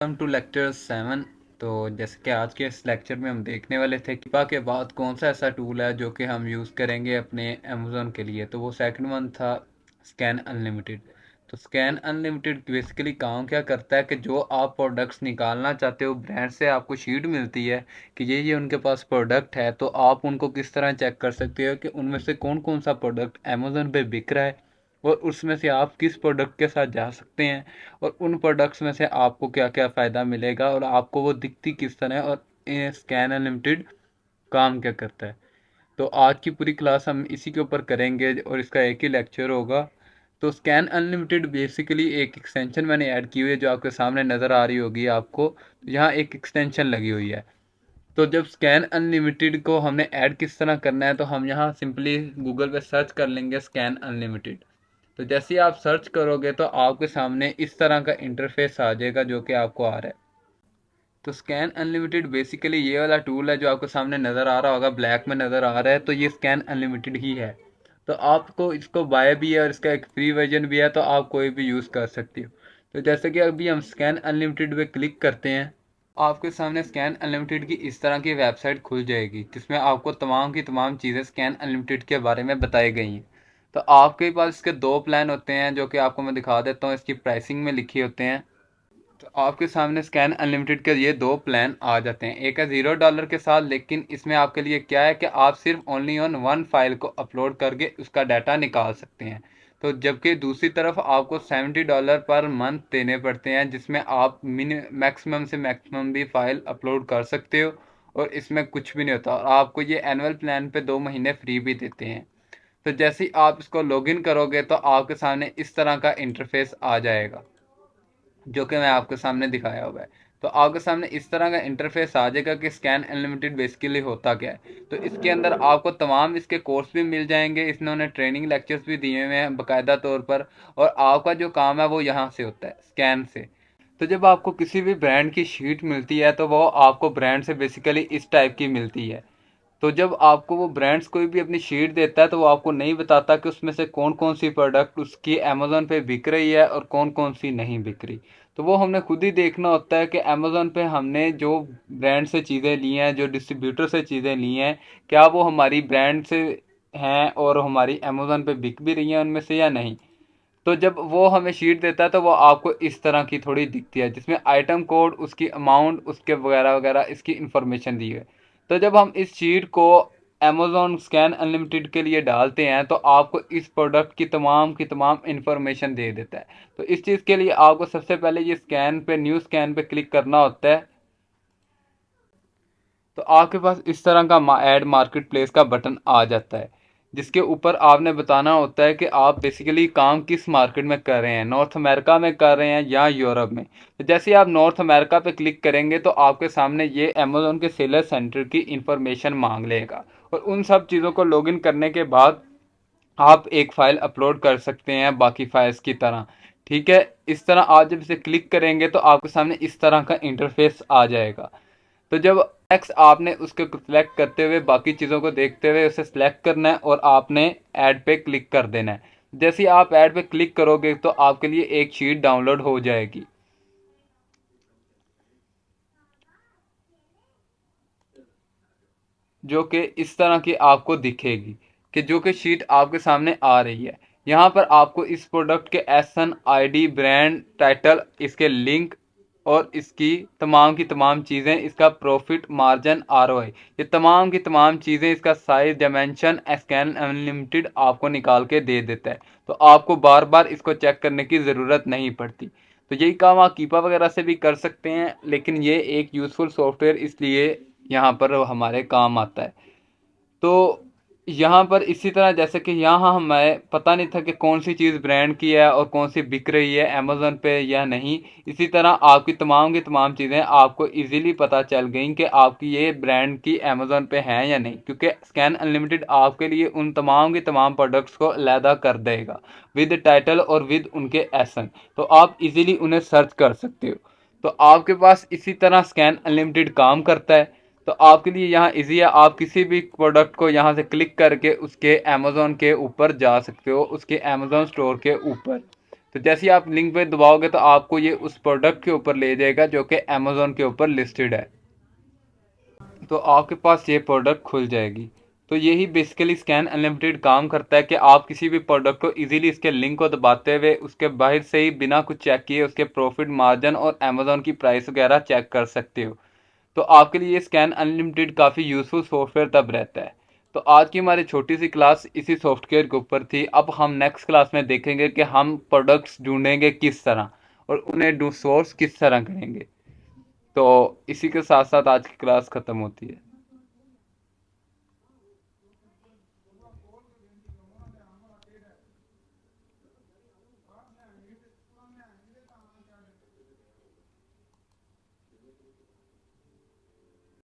Welcome to lecture 7। तो जैसे कि आज के इस लेक्चर में हम देखने वाले थे किपा के बाद कौन सा ऐसा टूल है जो कि हम यूज़ करेंगे अपने अमेज़ोन के लिए। तो वो सेकंड वन था स्कैन अनलिमिटेड। तो स्कैन अनलिमिटेड बेसिकली काम क्या करता है कि जो आप प्रोडक्ट्स निकालना चाहते हो ब्रांड से, आपको शीट मिलती है कि ये उनके पास प्रोडक्ट है, तो आप उनको किस तरह चेक कर सकते हो कि उनमें से कौन कौन सा प्रोडक्ट अमेज़ोन पे बिक रहा है और उसमें से आप किस प्रोडक्ट के साथ जा सकते हैं और उन प्रोडक्ट्स में से आपको क्या क्या फ़ायदा मिलेगा और आपको वो दिखती किस तरह है और स्कैन अनलिमिटेड काम क्या करता है। तो आज की पूरी क्लास हम इसी के ऊपर करेंगे और इसका एक ही लेक्चर होगा। तो स्कैन अनलिमिटेड बेसिकली एक एक्सटेंशन मैंने ऐड की हुई है जो आपके सामने नज़र आ रही होगी आपको। यहाँ एक एक्सटेंशन लगी हुई है। तो जब स्कैन अनलिमिटेड को हमने ऐड किस तरह करना है, तो हम यहाँ सिंपली गूगल पे सर्च कर लेंगे स्कैन अनलिमिटेड। तो जैसे ही आप सर्च करोगे तो आपके सामने इस तरह का इंटरफेस आ जाएगा जो कि आपको आ रहा है। तो स्कैन अनलिमिटेड बेसिकली ये वाला टूल है जो आपको सामने नज़र आ रहा होगा, ब्लैक में नज़र आ रहा है, तो ये स्कैन अनलिमिटेड ही है। तो आपको इसको बाय भी है और इसका एक फ्री वर्जन भी है, तो आप कोई भी यूज़ कर सकते हो। तो जैसे कि अभी हम स्कैन अनलिमिटेड पे क्लिक करते हैं, आपके सामने स्कैन अनलिमिटेड की इस तरह की वेबसाइट खुल जाएगी जिसमें आपको तमाम की तमाम चीज़ें स्कैन अनलिमिटेड के बारे में बताई गई हैं। तो आपके पास इसके दो प्लान होते हैं जो कि आपको मैं दिखा देता हूँ, इसकी प्राइसिंग में लिखे होते हैं। तो आपके सामने स्कैन अनलिमिटेड के ये दो प्लान आ जाते हैं। एक है $0 के साथ, लेकिन इसमें आपके लिए क्या है कि आप सिर्फ ओनली ऑन वन फाइल को अपलोड करके उसका डाटा निकाल सकते हैं। तो जबकि दूसरी तरफ आपको $70 पर मंथ देने पड़ते हैं जिसमें आप मैक्सिमम से मैक्सिमम भी फाइल अपलोड कर सकते हो और इसमें कुछ भी नहीं होता और आपको ये एनुअल प्लान पे 2 महीने फ्री भी देते हैं। तो जैसे ही आप इसको लॉगिन करोगे तो आपके सामने इस तरह का इंटरफेस आ जाएगा जो कि मैं आपके सामने दिखाया हुआ है। तो आपके सामने इस तरह का इंटरफेस आ जाएगा कि स्कैन अनलिमिटेड बेसिकली होता क्या है। तो इसके अंदर आपको तमाम इसके कोर्स भी मिल जाएंगे, इन्होंने ट्रेनिंग लेक्चर्स भी दिए हुए हैं बाकायदा तौर पर, और आपका जो काम है वो यहाँ से होता है स्कैन से। तो जब आपको किसी भी ब्रांड की शीट मिलती है तो वो आपको ब्रांड से बेसिकली इस टाइप की मिलती है। तो जब आपको वो ब्रांड्स कोई भी अपनी शीट देता है तो वो आपको नहीं बताता कि उसमें से कौन कौन सी प्रोडक्ट उसकी अमेज़ोन पे बिक रही है और कौन कौन सी नहीं बिक रही। तो वो हमने खुद ही देखना होता है कि अमेज़ोन पे हमने जो ब्रांड से चीज़ें ली हैं, जो डिस्ट्रीब्यूटर से चीज़ें ली हैं, क्या वो हमारी ब्रांड से हैं और हमारी अमेज़ोन पे बिक भी रही हैं उनमें से या नहीं। तो जब वो हमें शीट देता है तो वो आपको इस तरह की थोड़ी दिखती है जिसमें आइटम कोड, उसकी अमाउंट, उसके वगैरह वगैरह इसकी इंफॉर्मेशन दी है। तो जब हम इस शीट को अमेज़ॉन स्कैन अनलिमिटेड के लिए डालते हैं तो आपको इस प्रोडक्ट की तमाम इंफॉर्मेशन दे देता है। तो इस चीज़ के लिए आपको सबसे पहले ये स्कैन पे, न्यू स्कैन पे क्लिक करना होता है। तो आपके पास इस तरह का ऐड मार्केट प्लेस का बटन आ जाता है जिसके ऊपर आपने बताना होता है कि आप बेसिकली काम किस मार्केट में कर रहे हैं, नॉर्थ अमेरिका में कर रहे हैं या यूरोप में। तो जैसे ही आप नॉर्थ अमेरिका पे क्लिक करेंगे तो आपके सामने ये अमेज़ोन के सेलर सेंटर की इंफॉर्मेशन मांग लेगा और उन सब चीज़ों को लॉगिन करने के बाद आप एक फ़ाइल अपलोड कर सकते हैं बाकी फाइल्स की तरह। ठीक है, इस तरह आप जब इसे क्लिक करेंगे तो आपके सामने इस तरह का इंटरफेस आ जाएगा। तो जब नेक्स्ट आपने उसको सिलेक्ट करते हुए बाकी चीज़ों को देखते हुए उसे सिलेक्ट करना है और आपने ऐड पे क्लिक कर देना है। जैसे ही आप ऐड पे क्लिक करोगे तो आपके लिए एक शीट डाउनलोड हो जाएगी जो कि इस तरह की आपको दिखेगी, कि जो कि शीट आपके सामने आ रही है। यहाँ पर आपको इस प्रोडक्ट के एसन, आईडी, ब्रांड, टाइटल, इसके लिंक और इसकी की तमाम चीज़ें, इसका प्रॉफिट मार्जिन, आरओआई, ये तमाम की तमाम चीज़ें, इसका साइज, डायमेंशन, स्कैन अनलिमिटेड आपको निकाल के दे देता है। तो आपको बार बार इसको चेक करने की ज़रूरत नहीं पड़ती। तो यही काम आप कीपा वगैरह से भी कर सकते हैं, लेकिन ये एक यूज़फुल सॉफ्टवेयर इसलिए यहाँ पर हमारे काम आता है। तो यहाँ पर इसी तरह जैसे कि यहाँ हमें पता नहीं था कि कौन सी चीज़ ब्रांड की है और कौन सी बिक रही है अमेज़न पे या नहीं। इसी तरह आपकी तमाम चीज़ें आपको इजीली पता चल गई कि आपकी ये ब्रांड की अमेज़न पे हैं या नहीं, क्योंकि स्कैन अनलिमिटेड आपके लिए उन तमाम की तमाम प्रोडक्ट्स को अलहदा कर देगा विद टाइटल और विद उनके एसन। तो आप इजीली उन्हें सर्च कर सकते हो। तो आपके पास इसी तरह स्कैन अनलिमिटेड काम करता है। तो आपके लिए यहाँ इजी है, आप किसी भी प्रोडक्ट को यहाँ से क्लिक करके उसके अमेज़ोन के ऊपर जा सकते हो, उसके अमेज़ोन स्टोर के ऊपर। तो जैसे ही आप लिंक पे दबाओगे तो आपको ये उस प्रोडक्ट के ऊपर ले जाएगा जो कि अमेजोन के ऊपर लिस्टेड है। तो आपके पास ये प्रोडक्ट खुल जाएगी। तो यही बेसिकली स्कैन अनलिमिटेड काम करता है कि आप किसी भी प्रोडक्ट को इजीली इसके लिंक को दबाते हुए उसके बाहर से ही बिना कुछ चेक किए उसके प्रॉफिट मार्जिन और अमेजोन की प्राइस वगैरह चेक कर सकते हो। तो आपके लिए ये स्कैन अनलिमिटेड काफ़ी यूजफुल सॉफ्टवेयर तब रहता है। तो आज की हमारी छोटी सी क्लास इसी सॉफ्टवेयर के ऊपर थी। अब हम नेक्स्ट क्लास में देखेंगे कि हम प्रोडक्ट्स ढूंढेंगे किस तरह और उन्हें सोर्स किस तरह करेंगे। तो इसी के साथ साथ आज की क्लास ख़त्म होती है।